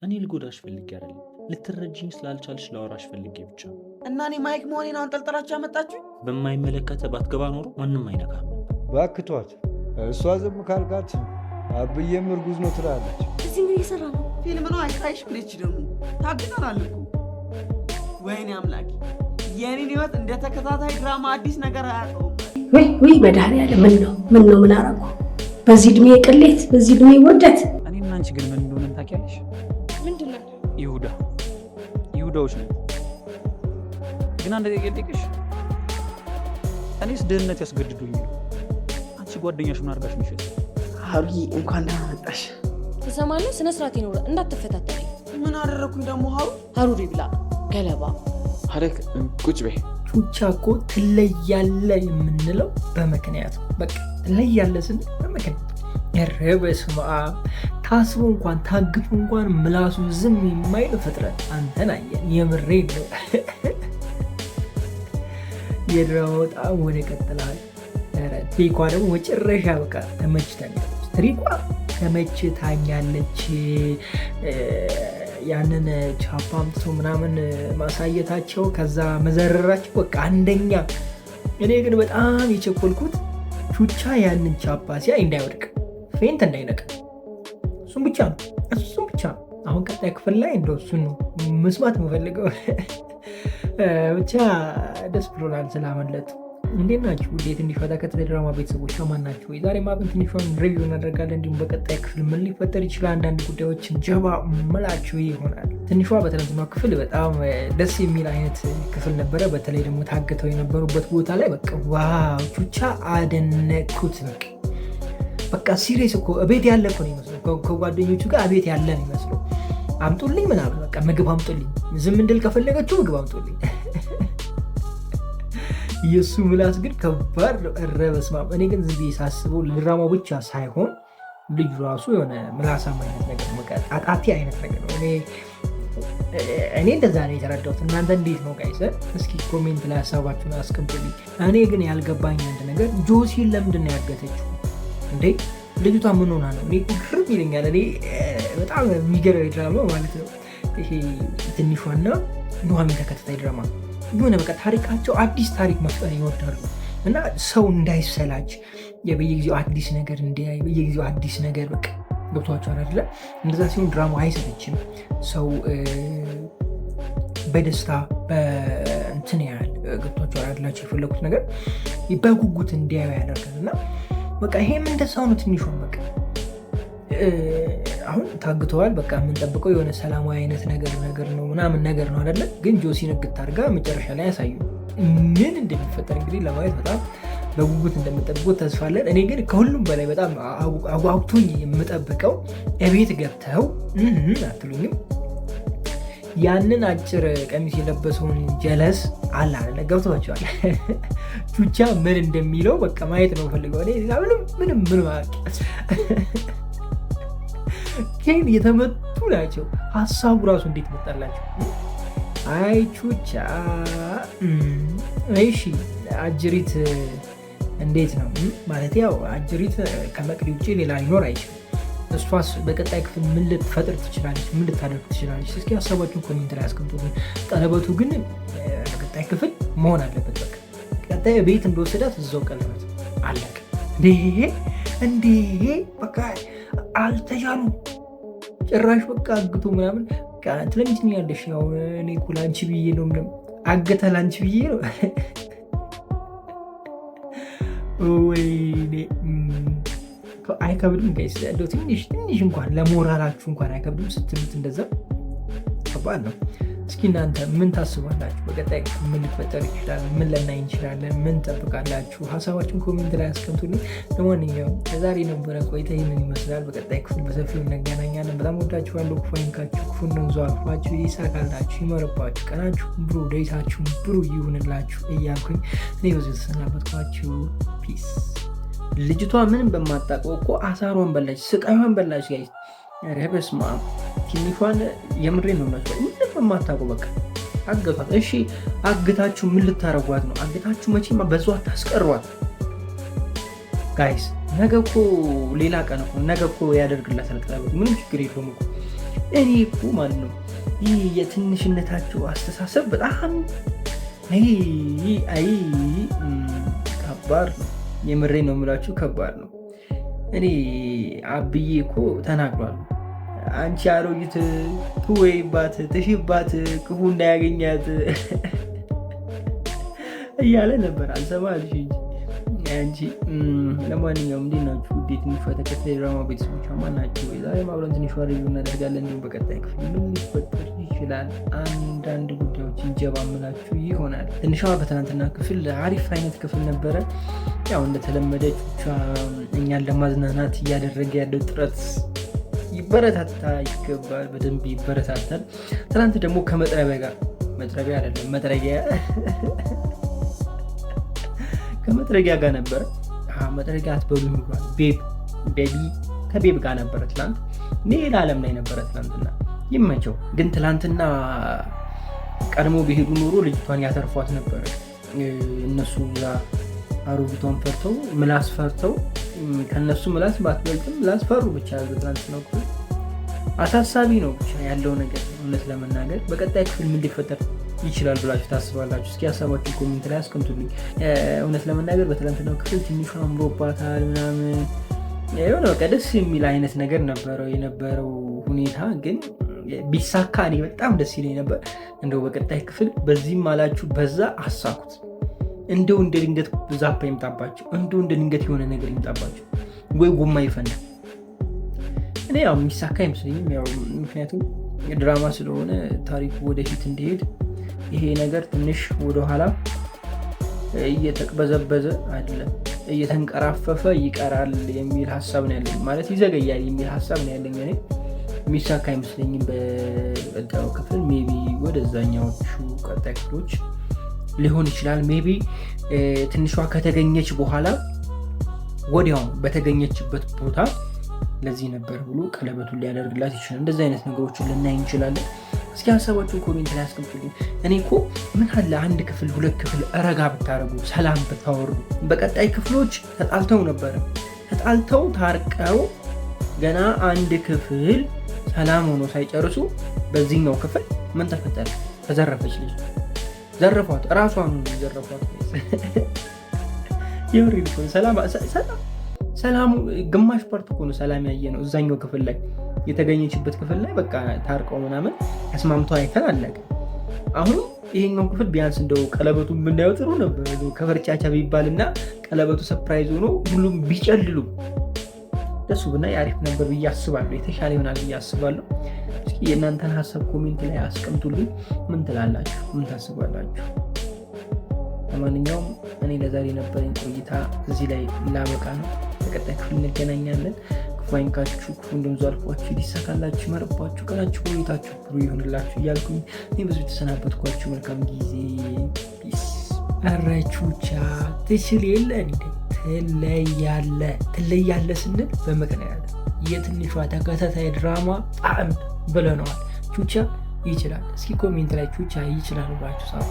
እኔ ልጎዳሽ ፈልጌ አይደለም፣ ልትረጂኝ ስላልቻልሽ ላወራሽ ፈልጌ ብቻ ነው። እና እኔ ማይክ መሆኔን አንጠልጥላችሁ ያመጣችሁ? በማይመለከተ ባትገባ ኖሮ ማንም አይነካም። ባክቷት። እሷ ዝም ካልካት አብዬም እርጉዝ ነው ትላለች። እዚህ ምን እየሰራ ነው? ፊልም ነው አይታይሽ ብለች ደግሞ ታግተናል እኮ። ወይኔ አምላኬ፣ የኔን ህይወት እንደ ተከታታይ ድራማ አዲስ ነገር አያውቀውም። ወይ መድኃኒዓለም፣ ምን ነው ምን አደረኩ? በዚህ እድሜ ቅሌት፣ በዚህ እድሜ ውርደት። እኔና አንቺ ግን ምን እንደሆነ ታውቂያለሽ? ምንድነው? ይሁዳዎች ነው። ግን አንድ ጥያቄ ልጠይቅሽ። እኔስ ድህነት ያስገድዱኝ ነው። አንቺ ጓደኛሽ ምን አድርጋሽ ነው? ሀሩዬ እንኳን ደህና መጣሽ። ትሰማለህ? ስነ ስርዓት ይኖር፣ እንዳትፈታተኝ። ምን አደረኩኝ ደግሞ? ሀሩሪ ብላ ገለባ ሀረግ ቁጭ በይ። ቹቻ እኮ ትለያለህ የምንለው በምክንያት በቃ ትለያለህ ስንል በምክንያት። ኧረ በስመ አብ! ታስቦ እንኳን ታግቶ እንኳን ምላሱ ዝም የማይል ፍጥረት አንተን አየን። የምሬን ነው። የድራማ በጣም ወደ ቀጥላል። ትሪኳ ደግሞ መጨረሻ በቃ ተመችታኛለች። ትሪኳ ተመችታኛለች። ያንን ቻፓ አምጥቶ ምናምን ማሳየታቸው ከዛ መዘረራቸው በቃ አንደኛ። እኔ ግን በጣም የቸኮልኩት ቹቻ ያንን ቻፓ ሲያይ እንዳይወድቅ ፌንት እንዳይነቅ እሱም ብቻ ነው። አሁን ቀጣይ ክፍል ላይ እንደው እሱን ነው መስማት የምፈልገው። ብቻ ደስ ብሎናል ስላመለጡ። እንዴት ናችሁ? እንዴት እንዲፈታ ከተድራማ ቤተሰቦች ከማን ናችሁ? ዛሬ ማብን ትንሿን ሪቪው እናደርጋለን። እንዲሁም በቀጣይ ክፍል ምን ሊፈጠር ይችላል አንዳንድ ጉዳዮችን ጀባ ምላችሁ ይሆናል። ትንሿ በትናንትናው ክፍል በጣም ደስ የሚል አይነት ክፍል ነበረ። በተለይ ደግሞ ታግተው የነበሩበት ቦታ ላይ በቃ ዋው ቹቻ አደነኩት። በቃ ሲሪየስ እኮ እቤት ያለ እኮ ነው ይመስለው። ከጓደኞቹ ጋር እቤት ያለ ነው ይመስለው። አምጡልኝ ምናምን በቃ ምግብ አምጡልኝ፣ ዝም እንድል ከፈለገችው ምግብ አምጡልኝ። የእሱ ምላስ ግን ከባድ ነው። ኧረ በስመ አብ! እኔ ግን ዝም ብዬ ሳስበው ለድራማው ብቻ ሳይሆን ልጁ ራሱ የሆነ ምላሳም አይነት ነገር ነው፣ ጣጣቴ አይነት ነገር ነው። እኔ እንደዛ ነው የተረዳሁት። እናንተ እንዴት ነው ጋይስ? እስኪ ኮሜንት ላይ ሀሳባችሁን አስቀምጡልኝ። እኔ ግን ያልገባኝ አንድ ነገር ጆሲን ለምንድን ነው ያገተችው እንዴ? ልጅቷ ምን ሆና ነው? እኔ ግርም ይለኛል። እኔ በጣም የሚገርም ድራማ ማለት ነው ይሄ ትንሿና ኑሐሚን ተከታታይ ድራማ የሆነ በቃ ታሪካቸው አዲስ ታሪክ መፍጠር ይወዳሉ እና ሰው እንዳይሰላች በየጊዜው አዲስ ነገር እንዲያይ በየጊዜው አዲስ ነገር በቃ ገብቷቸዋል አይደለ? እንደዛ ሲሆን ድራማ አይሰለችም። ሰው በደስታ በእንትን ያህል ገብቷቸዋል አይደላቸው የፈለጉት ነገር በጉጉት እንዲያዩ ያደርጋል እና በቃ ይሄም እንደዛው ነው። ትንሿን በቃ አሁን ታግተዋል። በቃ የምንጠብቀው የሆነ ሰላማዊ አይነት ነገር ነው ምናምን ነገር ነው አይደለ? ግን ጆሲ ንግት አድርጋ መጨረሻ ላይ ያሳዩ ምን እንደሚፈጠር እንግዲህ ለማየት በጣም በጉጉት እንደምጠብቁት ተስፋለን። እኔ ግን ከሁሉም በላይ በጣም አጓጉቶኝ የምጠብቀው እቤት ገብተው አትሉኝም? ያንን አጭር ቀሚስ የለበሰውን ጀለስ አላ ገብቷቸዋል። ቹቻ ምን እንደሚለው በቃ ማየት ነው ፈልገው። ምንም ግን የተመቱ ናቸው። ሀሳቡ ራሱ እንዴት መጣላቸው? አይ ቹቻ። እሺ አጅሪት እንዴት ነው ማለት? ያው አጅሪት ከመቅዲ ውጭ ሌላ ሊኖር አይችልም። እሷስ በቀጣይ ክፍል ምን ልትፈጥር ትችላለች? ምን ልታደርግ ትችላለች? እስኪ ሀሳባችሁን ኮሜንት ላይ አስቀምጡልኝ። ቀለበቱ ግን በቀጣይ ክፍል መሆን አለበት። በቃ ቀጣይ ቤት እንደወሰዳት እዛው ቀለበት አለቅ። እንዴ በቃ አልተቻሉ ጭራሽ በቃ አግቶ ምናምን ትለምትኛለሽ። ያው እኔ እኮ ለአንቺ ብዬ ነው ምንም አገተ ለአንቺ ብዬ ነው። ወይኔ አይከብድም ጋይስ? እንደው ትንሽ እንኳን ለሞራላችሁ እንኳን አይከብድም ስትሉት እንደዛ ከባድ ነው። እስኪ እናንተ ምን ታስባላችሁ? በቀጣይ ምን ሊፈጠር ይችላል? ምን ልናይ እንችላለን? ምን ጠብቃላችሁ? ሀሳባችሁን ኮሜንት ላይ አስቀምጡልኝ። ለማንኛውም ለዛሬ ነበረ ቆይታ ይህንን ይመስላል። በቀጣይ ክፍል በሰፊው እንገናኛለን። በጣም ወዳችኋለሁ። ክፉ አይንካችሁ፣ ክፉ እንደንዞ አልፏችሁ፣ ይሳካላችሁ፣ ይመርባችሁ፣ ቀናችሁ ብሩ፣ ደይታችሁ ብሩ ይሁንላችሁ እያልኩኝ እኔ በዚህ ተሰናበትኳችሁ። ፒስ። ልጅቷ ምንም በማታውቀው እኮ አሳሯን በላች፣ ስቃዩን በላች ጋይስ። ኧረ በስመ አብ! ትንሿን የምሬን ነው ናቸው ምንም በማታውቀው በቃ አገቷት። እሺ አግታችሁ ምን ልታረጓት ነው? አግታችሁ መቼማ በዛው አታስቀሯት ጋይስ። ነገ እኮ ሌላ ቀን እኮ ነገ እኮ ያደርግላታል ቀለበት። ምንም ችግር የለውም እኮ እኔ እኮ ማለት ነው ይህ የትንሽነታቸው አስተሳሰብ በጣም ከባድ ነው። የምሬ ነው የምላችሁ ከባድ ነው። እኔ አብዬ እኮ ተናግሯል። አንቺ አሮጊት ትወይባት ትሽባት ክፉ እንዳያገኛት እያለ ነበር። አልሰማልሽ እንጂ አንቺ። ለማንኛውም እንዴት ናችሁ? ውዴት ትንሿ ተከታይ ድራማ ቤተሰቦች ማን ናቸው? ዛሬ አብረን ትንሿ ሪቪው እናደርጋለን። እንዲሁም በቀጣይ ክፍል ምን ሊፈጠር ይችላል አንዳንድ ጉዳዮች እንጀባምላችሁ ይሆናል። ትንሿ በትናንትና ክፍል አሪፍ አይነት ክፍል ነበረ። ያው እንደተለመደ ቹቻ እኛን ለማዝናናት እያደረገ ያለው ጥረት ይበረታታ ይገባል፣ በደንብ ይበረታታል። ትናንት ደግሞ ከመጥረቢያ ጋር መጥረቢያ አይደለም መጥረጊያ ከመጥረጊያ ጋር ነበረ። መጥረጊያ አትበሉ ይባል ቤቢ ከቤብ ጋር ነበረ። ትናንት ሌላ ዓለም ላይ ነበረ ትናንትና። ይመቸው። ግን ትናንትና ቀድሞ ቢሄዱ ኖሮ ልጅቷን ያተርፏት ነበረ። እነሱ አሮጊቷን ፈርተው ምላስ ፈርተው ከነሱ ምላስ ባትበልጥም ምላስ ፈሩ። ብቻ ትናንት ነው አሳሳቢ ነው ብቻ ያለው ነገር እውነት ለመናገር። በቀጣይ ክፍል ምን ሊፈጠር ይችላል ብላችሁ ታስባላችሁ? እስኪ ሀሳባችሁ ኮሜንት ላይ አስቀምጡልኝ። እውነት ለመናገር በትናንትናው ክፍል ትንሿ አምሮባታል ምናምን የሆነ በቃ ደስ የሚል አይነት ነገር ነበረው የነበረው ሁኔታ። ግን ቢሳካ እኔ በጣም ደስ ይለኝ ነበር። እንደው በቀጣይ ክፍል በዚህም አላችሁ በዛ አሳኩት። እንደው እንደ ድንገት ዛፓ ይምጣባቸው፣ እንደው እንደ ድንገት የሆነ ነገር ይምጣባቸው፣ ወይ ጎማ ይፈናል። እኔ ያው የሚሳካ አይመስለኝም። ያው ምክንያቱም ድራማ ስለሆነ ታሪኩ ወደፊት እንዲሄድ ይሄ ነገር ትንሽ ወደኋላ እየተቅበዘበዘ አይደለም እየተንቀራፈፈ ይቀራል የሚል ሀሳብ ነው ያለኝ። ማለት ይዘገያል የሚል ሀሳብ ነው ያለኝ። እኔ የሚሳካ አይመስለኝም በቀጣዩ ክፍል። ሜይ ቢ ወደዛኛዎቹ ቀጣይ ክፍሎች ሊሆን ይችላል። ሜይ ቢ ትንሿ ከተገኘች በኋላ ወዲያው በተገኘችበት ቦታ ለዚህ ነበር ብሎ ቀለበቱን ሊያደርግላት ይችላል። እንደዚህ አይነት ነገሮችን ልናይ እንችላለን። እስኪ ሀሳባችሁን ኮሜንት ላይ አስቀምጡልኝ። እኔ እኮ ምን አለ አንድ ክፍል ሁለት ክፍል ረጋ ብታደርጉ፣ ሰላም ብታወርዱ። በቀጣይ ክፍሎች ተጣልተው ነበረ፣ ተጣልተው ታርቀው ገና አንድ ክፍል ሰላም ሆኖ ሳይጨርሱ በዚህኛው ክፍል ምን ተፈጠረ? ተዘረፈች ልጅ፣ ዘረፏት፣ እራሷን ዘረፏት። የምር ሰላሙ ግማሽ ፓርት እኮ ነው ሰላም ያየ ነው። እዛኛው ክፍል ላይ የተገኘችበት ክፍል ላይ በቃ ታርቀው ምናምን ተስማምተው አይተን አለቀ። አሁን ይሄኛው ክፍል ቢያንስ እንደው ቀለበቱን ብናየው ጥሩ ነበር። ከፈርቻቻ ቢባልና ቀለበቱ ሰርፕራይዝ ሆኖ ሁሉም ቢጨልሉ ደሱ ብናይ አሪፍ ነበር ብዬ አስባለሁ። የተሻለ ይሆናል ብዬ አስባለሁ። እስኪ የእናንተን ሀሳብ ኮሜንት ላይ አስቀምጡልኝ። ምን ትላላችሁ? ምን ታስባላችሁ? ለማንኛውም እኔ ለዛሬ ነበረኝ ቆይታ እዚህ ላይ ላበቃ ነው። በቀጣይ ክፍል እንገናኛለን። ክፉ አይንካችሁ፣ ክፉ እንደምዙ አልፏችሁ፣ ሊሳካላችሁ፣ ይመርባችሁ፣ ቀናችሁ ቆይታችሁ ብሩ ይሆንላችሁ እያልኩኝ እኔ ብዙ የተሰናበትኳችሁ መልካም ጊዜ። ፒስ። ቹቻ ትችል የለ እንዴ? ትለያለ ስንል በምክንያት የትንሿ ተከታታይ ድራማ ጣዕም ብለነዋል። ቹቻ ይችላል። እስኪ ኮሜንት ላይ ቹቻ ይችላል ብላችሁ ጻፉ።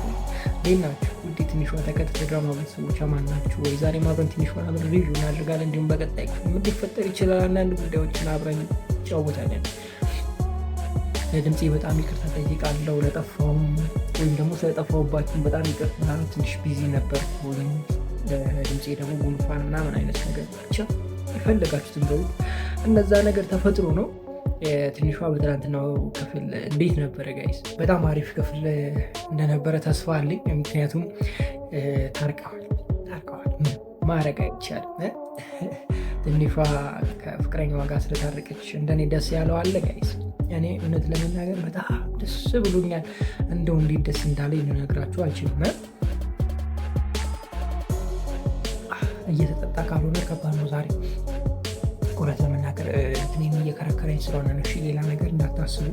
ናችሁ ውድ ትንሿ ተከታታይ ድራማ ቤተሰቦች ማን ናችሁ? ወይ ዛሬ አብረን ትንሿን አብረን ሪቪው እናደርጋለን። እንዲሁም በቀጣይ ምን ሊፈጠር ይችላል አንዳንድ ጉዳዮችን አብረን እንጫወታለን። ለድምፄ በጣም ይቅርታ ጠይቃለሁ። ለጠፋውም ወይም ደግሞ ስለጠፋውባችሁም በጣም ይቅርታ። ትንሽ ቢዚ ነበር። ወይም ድምፄ ደግሞ ጉንፋን ምናምን አይነት ነገር ብቻ የፈለጋችሁትን በሉ እነዛ ነገር ተፈጥሮ ነው። ትንሿ በትናንትናው ክፍል እንዴት ነበረ ጋይስ? በጣም አሪፍ ክፍል እንደነበረ ተስፋ አለኝ። ምክንያቱም ታርቀዋል ማድረግ አይቻልም። ትንሿ ከፍቅረኛዋ ጋር ስለታረቀች እንደኔ ደስ ያለው አለ ጋይስ? እኔ እውነት ለመናገር በጣም ደስ ብሎኛል። እንደው እንዴት ደስ እንዳለኝ ልነግራችሁ አልችልም። እየተጠጣ ካልሆነ ከባድ ነው ዛሬ እውነት ለመናገር እኔም እየከረከረኝ ስለሆነ ነው። እሺ ሌላ ነገር እንዳታስቡ።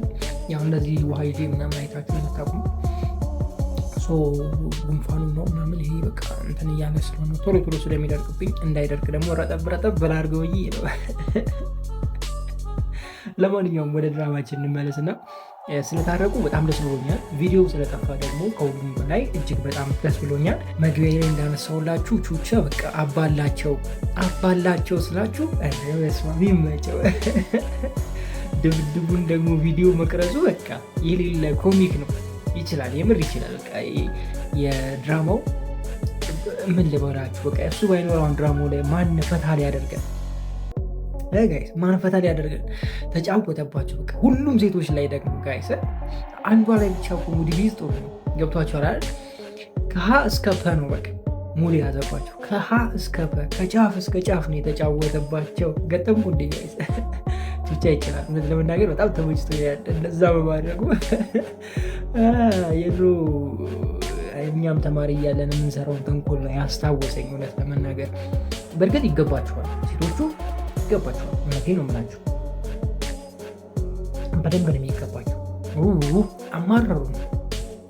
ያው እንደዚህ ውሃ ይዤ ምናምን አይታችሁ የምታውቁም ጉንፋኑ ነው ምናምን ይሄ በቃ እንትን እያለ ስለሆነ ቶሎ ስለሚደርቅብኝ እንዳይደርቅ ደግሞ ረጠብ በላርገው ነው። ለማንኛውም ወደ ድራማችን እንመለስና ስለታረቁ በጣም ደስ ብሎኛል። ቪዲዮ ስለጠፋ ደግሞ ከሁሉም በላይ እጅግ በጣም ደስ ብሎኛል። መግቢያ ላይ እንዳነሳውላችሁ ቹቻ በቃ አባላቸው ስላችሁ ይመቸው። ድብድቡን ደግሞ ቪዲዮ መቅረጹ በቃ የሌለ ኮሚክ ነው። ይችላል፣ የምር ይችላል። በቃ የድራማው ምን ልበላችሁ፣ በቃ እሱ ባይኖረው ድራማው ላይ ማን ፈታ ሊያደርገን ጋይስ፣ ማን ፈታ ሊያደርገን ተጫወተባቸው። በቃ ሁሉም ሴቶች ላይ ደግሞ ጋይስ አንዷ ላይ ብቻ ኮሜዲ ሊስጥ ነው። ገብቷቸዋል አይደል? ከሀ እስከ ፐ ነው በቃ ሙሉ ያዘባቸው። ከሀ እስከ ፐ ከጫፍ እስከ ጫፍ ነው የተጫወተባቸው። ገጠምኩ እንዴ ጋይስ? ብቻ ይችላል። እውነት ለመናገር በጣም ተመችቶ እንደዛ በማድረጉ የድሮ እኛም ተማሪ እያለን የምንሰራውን ተንኮል ነው ያስታወሰኝ። እውነት ለመናገር በእርግጥ ይገባቸዋል፣ ሴቶቹ ይገባቸዋል። እውነቴን ነው የምላቸው፣ በደንብ ነው የሚገባቸው። አማረሩ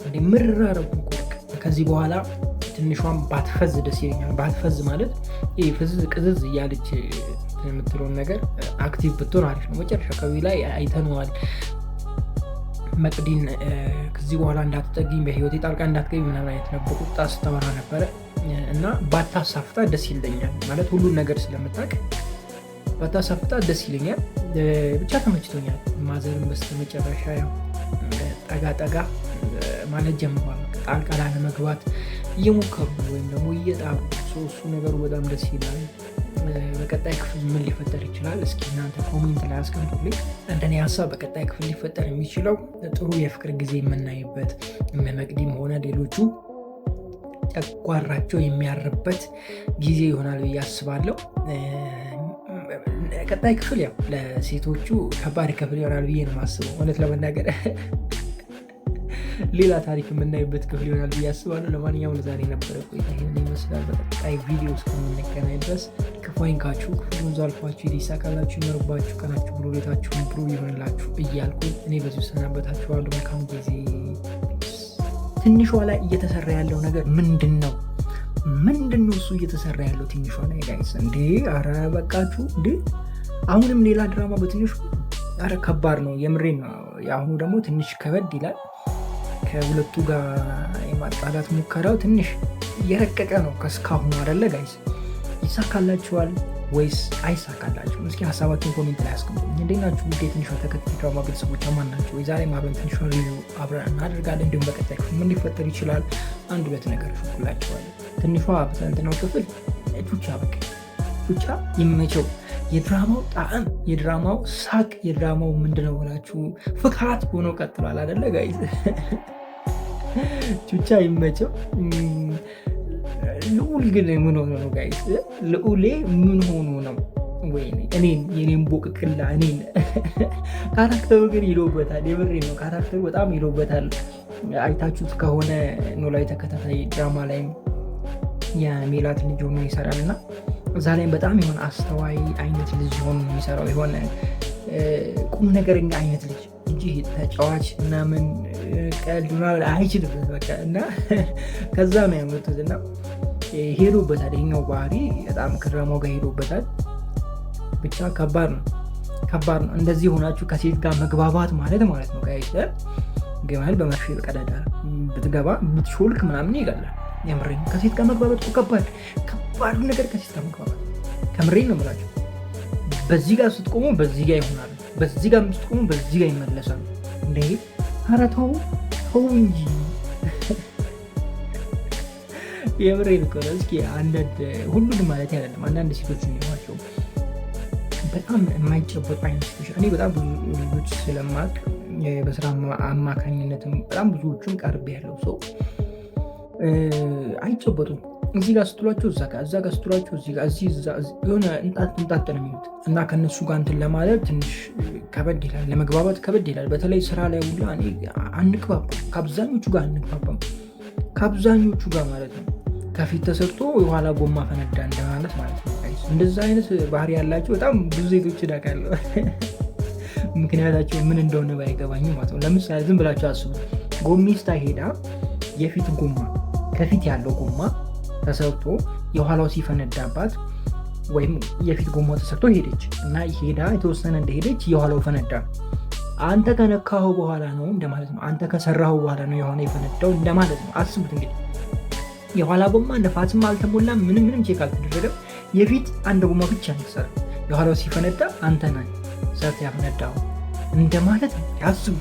እንደ ምርር አረጉ። ከዚህ በኋላ ትንሿን ባትፈዝ ደስ ይለኛል። ባትፈዝ ማለት ይህ ፍዝዝ ቅዝዝ እያለች የምትለውን ነገር አክቲቭ ብትሆን አሪፍ ነው። መጨረሻ አካባቢ ላይ አይተነዋል። መቅዲን ከዚህ በኋላ እንዳትጠጊኝ፣ በህይወቴ ጣልቃ እንዳትገኝ ምናምን አይነት ነበር ቁጣ ስታወራ ነበረ እና ባታሳፍታ ደስ ይለኛል። ማለት ሁሉን ነገር ስለምታውቅ ባታሳፍታ ደስ ይለኛል። ብቻ ተመችቶኛል። ማዘርን በስተመጨረሻ ያው ጠጋ ጠጋ ማለት ጀምሯል። ጣልቃ ላለመግባት እየሞከሩ ወይም ደግሞ እየጣሩ እሱ ነገሩ በጣም ደስ ይላል። በቀጣይ ክፍል ምን ሊፈጠር ይችላል? እስኪ እናንተ ኮሜንት ላይ አስቀምጡልኝ። እንደኔ ሀሳብ በቀጣይ ክፍል ሊፈጠር የሚችለው ጥሩ የፍቅር ጊዜ የምናይበት መቅዲም ሆነ ሌሎቹ ጨጓራቸው የሚያርበት ጊዜ ይሆናል ብዬ አስባለሁ። ቀጣይ ክፍል ያው ለሴቶቹ ከባድ ክፍል ይሆናል ብዬ ነው የማስበው። እውነት ለመናገር ሌላ ታሪክ የምናይበት ክፍል ይሆናል ብዬ አስባለሁ። ለማንኛውም ለዛሬ ነበረ ቆይታ ይህን ይመስላል። በቀጣይ ቪዲዮ እስከምንገናኝ ድረስ ክፉ አይንካችሁ፣ ክፉ አልፏችሁ፣ ይሳካላችሁ፣ ይመርባችሁ፣ ቀናችሁ ብሎ ቤታችሁ ብሩ ይሆንላችሁ እያልኩ እኔ በዚሁ ሰናበታችኋለሁ። መልካም ጊዜ። ትንሿ ላይ እየተሰራ ያለው ነገር ምንድን ነው? እሱ እየተሰራ ያለው ትንሿ ላይ ጋይስ? እንዴ አረ በቃችሁ እንዴ! አሁንም ሌላ ድራማ በትንሹ። አረ ከባድ ነው፣ የምሬን ነው። የአሁኑ ደግሞ ትንሽ ከበድ ይላል። ከሁለቱ ጋር የማጣላት ሙከራው ትንሽ እየረቀቀ ነው ከስካሁኑ አይደለ ጋይስ? ይሳካላችኋል ወይስ አይሳካላችሁም? እስኪ ሀሳባችሁን ኮሜንት ላይ አስቀምጡኝ። እንዴት ናችሁ? ውድ የትንሿ ተከታታይ ድራማ ቤተሰቦች ማን ናቸው? የዛሬ አብረን ትንሿ ሪቪው አብረን እናደርጋለን። እንዲሁም በቀጣይ ክፍል ምን ሊፈጠር ይችላል አንድ ሁለት ነገር ሹኩላችኋል። ትንሿ በትናንትናው ክፍል ቹቻ በቃ ቹቻ ይመቸው። የድራማው ጣዕም፣ የድራማው ሳቅ፣ የድራማው ምንድነው ብላችሁ ፍካት ሆኖ ቀጥሏል አይደለ ጋይዝ? ቹቻ ይመቸው። ልዑል ግን ምን ሆኖ ነው ጋይዝ? ልዑሌ ምን ሆኖ ነው? ወይኔ የኔን ቦቅቅላ እኔን ካራክተሩ ግን ይለውበታል። የምሬ ነው፣ ካራክተሩ በጣም ይለውበታል። አይታችሁት ከሆነ ኖላዊ ተከታታይ ድራማ ላይም የሜላት ልጅ ሆኖ ይሰራል እና እዛ ላይም በጣም የሆነ አስተዋይ አይነት ልጅ ሆኖ የሚሰራው የሆነ ቁም ነገረኛ አይነት ልጅ እንጂ ተጫዋች ምናምን ቀልድ አይችልበት በቃ እና ከዛ ነው ያመጡት እና ሄዶበታል። ይሄኛው ባህሪ በጣም ከድራማው ጋር ሄዶበታል። ብቻ ከባድ ነው። እንደዚህ ሆናችሁ ከሴት ጋር መግባባት ማለት ነው ጋይስ። ግመል በመርፌ ቀዳዳ ብትገባ ብትሾልክ ምናምን ይገላል። የምሬን ከሴት ጋር መግባባት ከባድ ነገር ከሴት ጋር መግባባት ከምሬን ነው የምላችሁ። በዚህ ጋር ስትቆሙ በዚህ ጋር ይሆናሉ፣ በዚህ ጋር ስትቆሙ በዚህ ጋር ይመለሳሉ። እንዴ ኧረ ተው እንጂ የምሬን እኮ ነው። እስኪ አንዳንድ ሁሉንም ማለት አይደለም፣ አንዳንድ ሴቶች የሚሏቸው በጣም የማይጨበጡ አይነት ሴቶች። እኔ በጣም ብዙ ልጆች ስለማቅ በስራ አማካኝነትም በጣም ብዙዎቹን ቀርብ ያለው ሰው አይጨበጡም። እዚህ ጋር ስትሏቸው እዛ ጋር ስትሏቸው እዚህ ጋር የሆነ እንጣጥ ነው የሚሉት እና ከነሱ ጋር እንትን ለማለት ትንሽ ከበድ ይላል፣ ለመግባባት ከበድ ይላል። በተለይ ስራ ላይ ሁላ አንግባባም፣ ከአብዛኞቹ ጋር አንግባባም፣ ከአብዛኞቹ ጋር ማለት ነው። ከፊት ተሰጥቶ የኋላ ጎማ ፈነዳ እንደማለት ማለት ነው። እንደዛ አይነት ባህሪ ያላቸው በጣም ብዙ ሴቶች እዳቃለሁ። ምክንያታቸው ምን እንደሆነ ባይገባኝም ማለት ነው። ለምሳሌ ዝም ብላቸው አስቡ። ጎሚስታ ሄዳ የፊት ጎማ ከፊት ያለው ጎማ ተሰርቶ የኋላው ሲፈነዳባት ወይም የፊት ጎማው ተሰርቶ ሄደች እና ሄዳ የተወሰነ እንደሄደች የኋላው ፈነዳ። አንተ ከነካኸው በኋላ ነው እንደማለት ነው። አንተ ከሰራኸው በኋላ ነው የሆነ የፈነዳው እንደማለት ነው። አስቡት እንግዲህ የኋላ ጎማ ነፋስም አልተሞላም፣ ምንም ቼክ አልተደረገም። የፊት አንድ ጎማ ብቻ ነው የተሰራ። የኋላው ሲፈነዳ አንተ ነህ ሰርተህ ያፈነዳው እንደማለት ነው ያስቡ።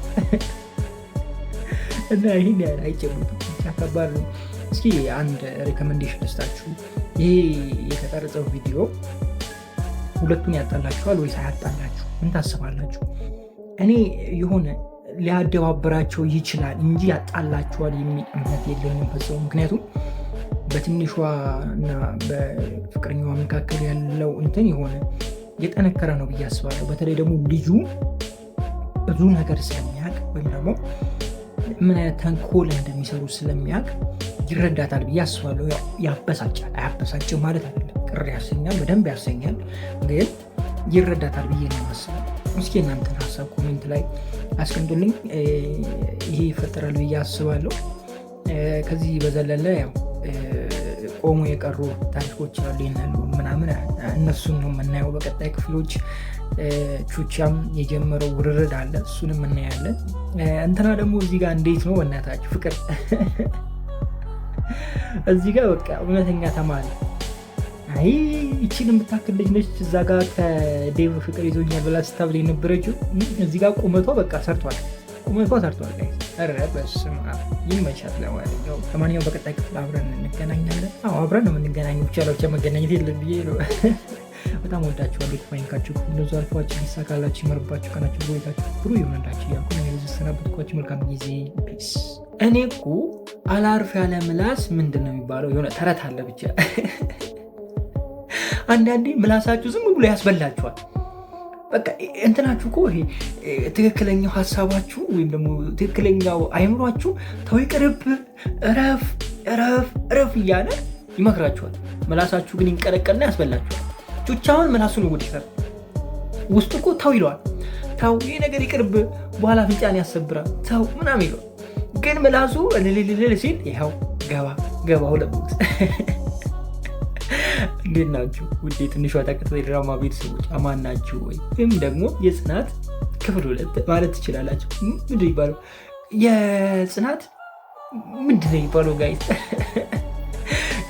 እና ይህን ያህል አይጨምጡም። ከባድ ነው። እስኪ አንድ ሪኮመንዴሽን ልስጣችሁ። ይሄ የተቀረጸው ቪዲዮ ሁለቱን ያጣላችኋል ወይስ አያጣላችሁ? ምን ታስባላችሁ? እኔ የሆነ ሊያደባብራቸው ይችላል እንጂ ያጣላችኋል የሚል እምነት የለኝም ፈጽሞ። ምክንያቱም በትንሿ እና በፍቅረኛዋ መካከል ያለው እንትን የሆነ የጠነከረ ነው ብዬ አስባለሁ። በተለይ ደግሞ ልጁ ብዙ ነገር ስለሚያውቅ ወይም ደግሞ ምን አይነት ተንኮል እንደሚሰሩ ስለሚያውቅ ይረዳታል ብዬ አስባለሁ። ያበሳጫል፣ አያበሳጭም ማለት አይደለም። ቅር ያሰኛል፣ በደንብ ያሰኛል፣ ግን ይረዳታል ብዬ ነው የማስበው። እስኪ እናንተን ሀሳብ ኮሜንት ላይ አስቀምጡልኝ። ይሄ ይፈጠራል ብዬ አስባለሁ። ከዚህ በዘለለ ያው ቆሞ የቀሩ ታሪኮች አሉ ይናሉ ምናምን፣ እነሱን ነው የምናየው በቀጣይ ክፍሎች። ቹቻም የጀመረው ውርርድ አለ፣ እሱንም እናያለን። እንትና ደግሞ እዚህ ጋር እንዴት ነው በእናታችሁ ፍቅር እዚህ ጋር በቃ እውነተኛ ተማሪ። አይ ይቺን የምታክል ልጅ ነች እዛ ጋር ከዴቭ ፍቅር ይዞኛል ብላ ስታብል የነበረችው እዚህ ጋር ቁመቷ በቃ ሰርቷል፣ ቁመቷ ሰርቷል። ኧረ በስመ አብ ይመቻት። ለማንኛውም በቀጣይ ክፍል አብረን እንገናኛለን። አብረን ነው የምንገናኘው፣ ብቻ መገናኘት የለም ብዬ ነው። በጣም ወዳችኋለሁ። ክፋይንካችሁ እንደዚ አልፏችሁ ይሳካላችሁ፣ ይመርባችሁ፣ ቀናችሁ ብሎ ቤታችሁ ብሩ ይሆንላችሁ እያልኩ ነው የሰናበትኳችሁ። መልካም ጊዜ፣ ፒስ። እኔ እኮ አላርፍ ያለ ምላስ ምንድን ነው የሚባለው? የሆነ ተረት አለ ብቻ አንዳንዴ ምላሳችሁ ዝም ብሎ ያስበላችኋል። በቃ እንትናችሁ እኮ ይሄ ትክክለኛው ሀሳባችሁ ወይም ደግሞ ትክክለኛው አይምሯችሁ ተው ይቅርብ፣ እረፍ እያለ ይመክራችኋል። ምላሳችሁ ግን ይንቀለቀልና ያስበላችኋል። ቹቻውን ምላሱን ውድ ይሰር ውስጡ እኮ ተው ይለዋል። ተው ይህ ነገር ይቅርብ፣ በኋላ ፍንጫን ያሰብራል፣ ተው ምናምን ይለዋል። ግን ምላሱ ልልልል ሲል ይኸው ገባ ሁለት። እንዴት ናችሁ ውዴ ትንሿ ተከታታይ ድራማ ቤተሰቦች? አማን ናችሁ ወይ? ወይም ደግሞ የጽናት ክፍል 2 ማለት ትችላላችሁ። ምንድን ይባለው የጽናት ምንድን ነው ይባለው ጋይስ?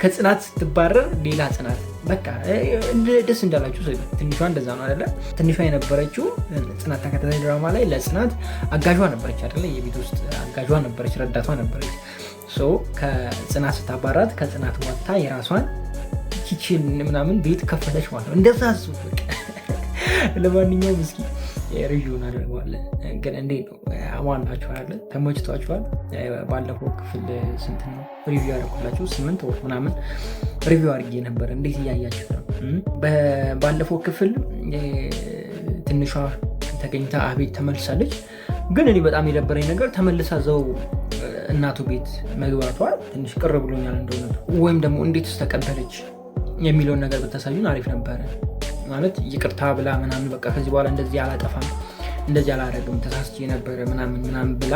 ከጽናት ስትባረር ሌላ ጽናት። በቃ ደስ እንዳላችሁ ትንሿ እንደዛ ነው አይደለ? ትንሿ የነበረችው ጽናት ተከታታይ ድራማ ላይ ለጽናት አጋዧ ነበረች አይደለ? የቤት ውስጥ አጋዧ ነበረች፣ ረዳቷ ነበረች። ከጽናት ስታባራት ከጽናት ወጥታ የራሷን ኪችን ምናምን ቤት ከፈተች ማለት ነው። እንደዛ አስቡ። ለማንኛውም እስኪ ሪቪውን አደርገዋለን። ግን እንዴት ነው አማናችኋል? ተመችቷችኋል? ባለፈው ክፍል ስንት ነው ሪቪው ያደረኩላችሁ? 8 ወር ምናምን ሪቪው አድርጌ ነበር። እንዴት እያያችሁ ነው? ባለፈው ክፍል ትንሿ ተገኝታ አቤት ተመልሳለች። ግን እኔ በጣም የደበረኝ ነገር ተመልሳ ዘው እናቱ ቤት መግባቷ ትንሽ ቅር ብሎኛል እንደሆነ፣ ወይም ደግሞ እንዴት ተቀበለች የሚለውን ነገር ብታሳዩን አሪፍ ነበረ። ማለት ይቅርታ ብላ ምናምን በቃ ከዚህ በኋላ እንደዚህ አላጠፋም፣ እንደዚህ አላደርግም፣ ተሳስቼ ነበረ ምናምን ብላ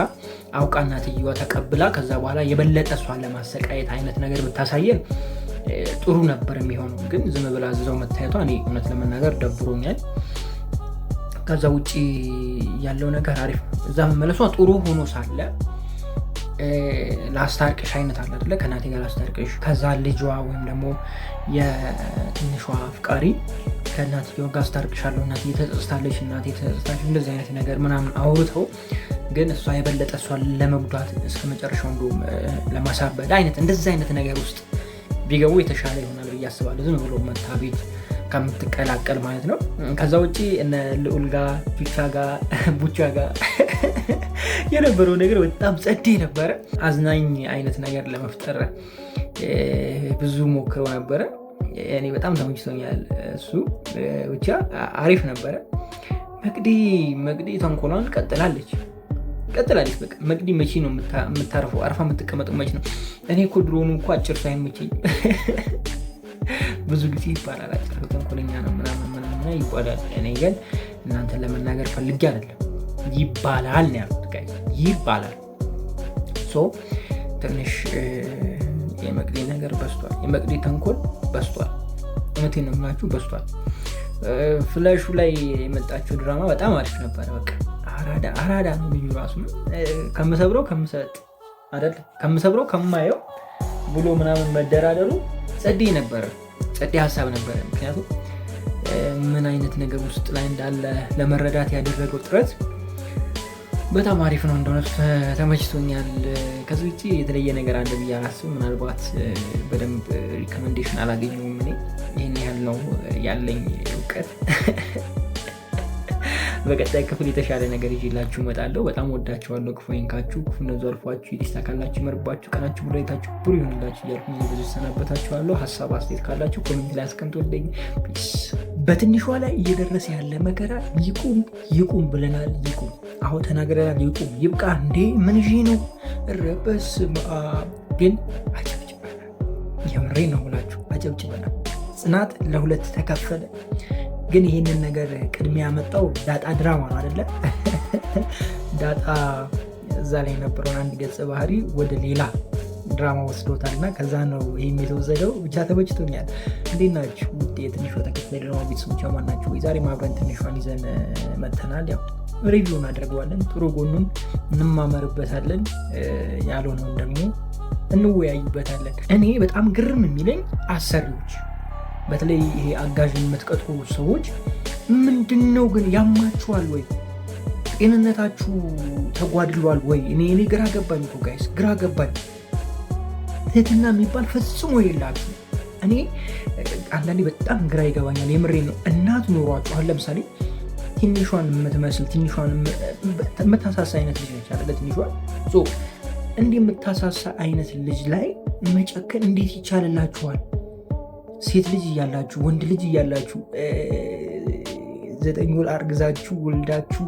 አውቃ እናትየዋ ተቀብላ ከዛ በኋላ የበለጠ እሷን ለማሰቃየት አይነት ነገር ብታሳየን ጥሩ ነበር የሚሆነው። ግን ዝም ብላ ዝዘው መታየቷ እኔ እውነት ለመናገር ደብሮኛል። ከዛ ውጭ ያለው ነገር አሪፍ፣ እዛ መመለሷ ጥሩ ሆኖ ሳለ ላስታርቅሽ አይነት አለ አይደለ? ከእናቴ ጋር ላስታርቅሽ። ከዛ ልጇ ወይም ደግሞ የትንሿ አፍቃሪ ከእናትየዋ ጋር አስታርቅሻለሁ፣ እናቴ ተጸጽታለች፣ እናቴ ተጸጽታለች፣ እንደዚህ አይነት ነገር ምናምን አውርተው ግን እሷ የበለጠ እሷን ለመጉዳት እስከ መጨረሻው እንደውም ለማሳበድ አይነት እንደዚህ አይነት ነገር ውስጥ ቢገቡ የተሻለ ይሆናል ብዬ አስባለሁ። ዝም ብሎ መታ ቤት ከምትቀላቀል ማለት ነው። ከዛ ውጭ እነ ልዑል ጋር ቡቻ ጋር የነበረው ነገር በጣም ጸዴ ነበረ። አዝናኝ አይነት ነገር ለመፍጠር ብዙ ሞክረው ነበረ። እኔ በጣም ተመችቶኛል። እሱ ብቻ አሪፍ ነበረ። መቅዲ ተንኮሏን ቀጥላለች። በቃ መቅዲ መቼ ነው የምታርፈው? አርፋ የምትቀመጠው መቼ ነው? እኔ እኮ ድሮኑ እኮ አጭር ሳይመቸኝ ብዙ ጊዜ ይባላል አጭር ተንኮለኛ ነው ምናምን ይባላል። እኔ ግን እናንተን ለመናገር ፈልጌ አይደለም፣ ይባላል ነው ያልኩት። ይባላል። ትንሽ የመቅዲ ነገር በስቷል፣ የመቅዲ ተንኮል በስቷል። እውነቴን ነው የምላችሁ በስቷል። ፍላሹ ላይ የመጣችው ድራማ በጣም አሪፍ ነበረ። በቃ አራዳ ነው ልዩ ራሱ። ከምሰብረው ከምሰጥ አይደል ከምሰብረው ከማየው ብሎ ምናምን መደራደሩ ጸዴ ነበረ፣ ጸዴ ሀሳብ ነበረ። ምክንያቱም ምን አይነት ነገር ውስጥ ላይ እንዳለ ለመረዳት ያደረገው ጥረት በጣም አሪፍ ነው እንደሆነ ተመችቶኛል። ከዚህ ውጭ የተለየ ነገር አለ ብዬ አላስብም። ምናልባት በደንብ ሪኮመንዴሽን አላገኘሁም። እኔ ይህን ያህል ነው ያለኝ እውቀት። በቀጣይ ክፍል የተሻለ ነገር ይዤላችሁ እመጣለሁ። በጣም ወዳችኋለሁ። ክፉ አይንካችሁ፣ ክፉ ነዙ አልፏችሁ፣ ይስተካከላችሁ፣ ይመርባችሁ፣ ቀናችሁ ብላይታችሁ ብሩ ይሆንላችሁ እያልኩ ብዙ ሰናበታችኋለሁ። ሀሳብ አስተያየት ካላችሁ ኮሜንት ላይ አስቀምጡልኝ። ፒስ። በትንሿ ላይ እየደረሰ ያለ መከራ ይቁም ብለናል። ይቁም፣ አሁ ተናግረናል። ይቁም፣ ይብቃ። እንዴ ምን ይዤ ነው ረበስ ግን አጨብጭበናል። የምሬ ነው ብላችሁ አጨብጭበናል። ጽናት ለሁለት ተከፈለ። ግን ይህንን ነገር ቅድሚያ ያመጣው ዳጣ ድራማ ነው አይደለ? ዳጣ እዛ ላይ የነበረውን አንድ ገጸ ባህሪ ወደ ሌላ ድራማ ወስዶታል እና ከዛ ነው ይህም የተወሰደው። ብቻ ተመችቶኛል። እንዴት ናችሁ ውድ የትንሿ ተከታታይ ድራማ ቤተሰቦች? ማን ናችሁ? ዛሬ አብረን ትንሿን ይዘን መተናል። ያው ሪቪው እናደርገዋለን። ጥሩ ጎኑን እንማመርበታለን፣ ያልሆነውን ደግሞ እንወያይበታለን። እኔ በጣም ግርም የሚለኝ አሰሪዎች፣ በተለይ ይሄ አጋዥ የምትቀጥሩ ሰዎች ምንድን ነው ግን ያማችኋል ወይ? ጤንነታችሁ ተጓድሏል ወይ? እኔ ግራ ገባኝ እኮ ጋይስ፣ ግራ ገባኝ። ትህትና የሚባል ፈጽሞ የላችሁ። እኔ አንዳንዴ በጣም ግራ ይገባኛል። የምሬ ነው። እናት ኖሯችሁ አሁን ለምሳሌ ትንሿን የምትመስል ትንሿን የምታሳሳ አይነት ልጅ ነች አለ ትንሿን እንዲህ የምታሳሳ አይነት ልጅ ላይ መጨከን እንዴት ይቻልላችኋል? ሴት ልጅ እያላችሁ ወንድ ልጅ እያላችሁ 9 ወር አርግዛችሁ ወልዳችሁ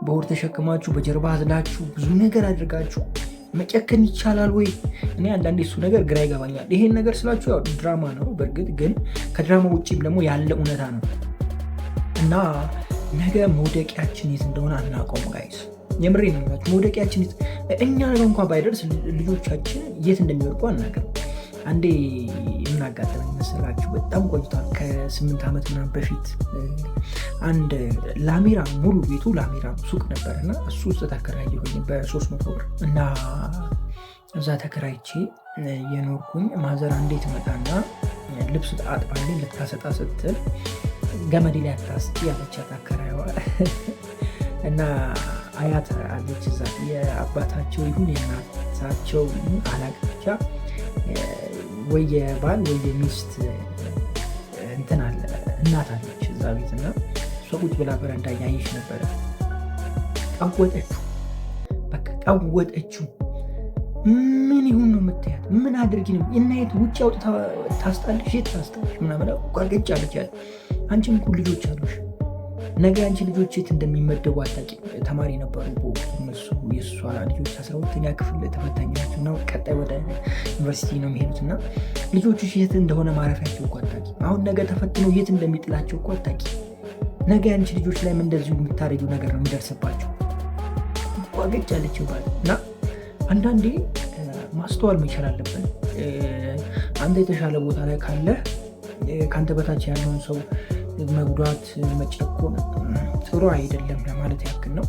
በሆድ ተሸክማችሁ በጀርባ አዝላችሁ ብዙ ነገር አድርጋችሁ መጨከን ይቻላል ወይ? እኔ አንዳንዴ እሱ ነገር ግራ ይገባኛል። ይሄን ነገር ስላችሁ ያው ድራማ ነው በእርግጥ ግን ከድራማ ውጭም ደግሞ ያለ እውነታ ነው እና ነገ መውደቂያችን የት እንደሆነ አናውቀውም ጋይስ። የምሬ ነው የሚላችሁ። መውደቂያችን እኛ ነገ እንኳን ባይደርስ ልጆቻችን የት እንደሚወድቁ አናውቅም። አንዴ የምናጋጠመኝ መሰላችሁ? በጣም ቆይቷል። ከ8 ዓመት ምናምን በፊት አንድ ላሜራ ሙሉ ቤቱ ላሜራ ሱቅ ነበር እና እሱ ውስጥ ተከራየሁኝ በ300 ብር እና እዛ ተከራይቼ የኖርኩኝ። ማዘር አንዴ ትመጣና ልብስ አጥባልኝ ልታሰጣ ስትል ገመዴ ላይ አታስጪ ያለቻት አከራይዋ እና አያት አለች እዛ የአባታቸው ይሁን የእናታቸው አላውቅም ብቻ ወይ የባል ወይ የሚስት እንትን አለ እናት አለች እዛ ቤት እና እሷ ቁጭ ብላ በረንዳ እያየች ነበረ። ቀወጠችው፣ በቃ ቀወጠችው። ምን ይሁን ነው የምታያት? ምን አድርጊ ነው እናየት? ውጭ አውጥታ ታስጣልሽ፣ የት ታስጣልሽ ምናምን ቋገጭ አለች። ያለ አንቺም እኮ ልጆች አሉሽ፣ ነገ አንቺ ልጆች የት እንደሚመደቡ አታውቂም። ተማሪ ነበሩ እነሱ የእሷ ልጆች 12ኛ ክፍል ተፈታኝ ናቸው እና ቀጣይ ወደ ዩኒቨርሲቲ ነው የሚሄዱት እና ልጆቹ የት እንደሆነ ማረፊያቸው እኮ አታውቂም። አሁን ነገ ተፈትነው የት እንደሚጥላቸው እኮ አታውቂም። ነገ አንቺ ልጆች ላይም እንደዚሁ የምታደርጊው ነገር ነው የሚደርስባቸው። ቋገጭ ያለችው ባል እና አንዳንዴ ማስተዋል መቻል አለብን። አንተ የተሻለ ቦታ ላይ ካለ ከአንተ በታች ያለውን ሰው መጉዳት፣ መጨቆን ጥሩ አይደለም ለማለት ያክል ነው።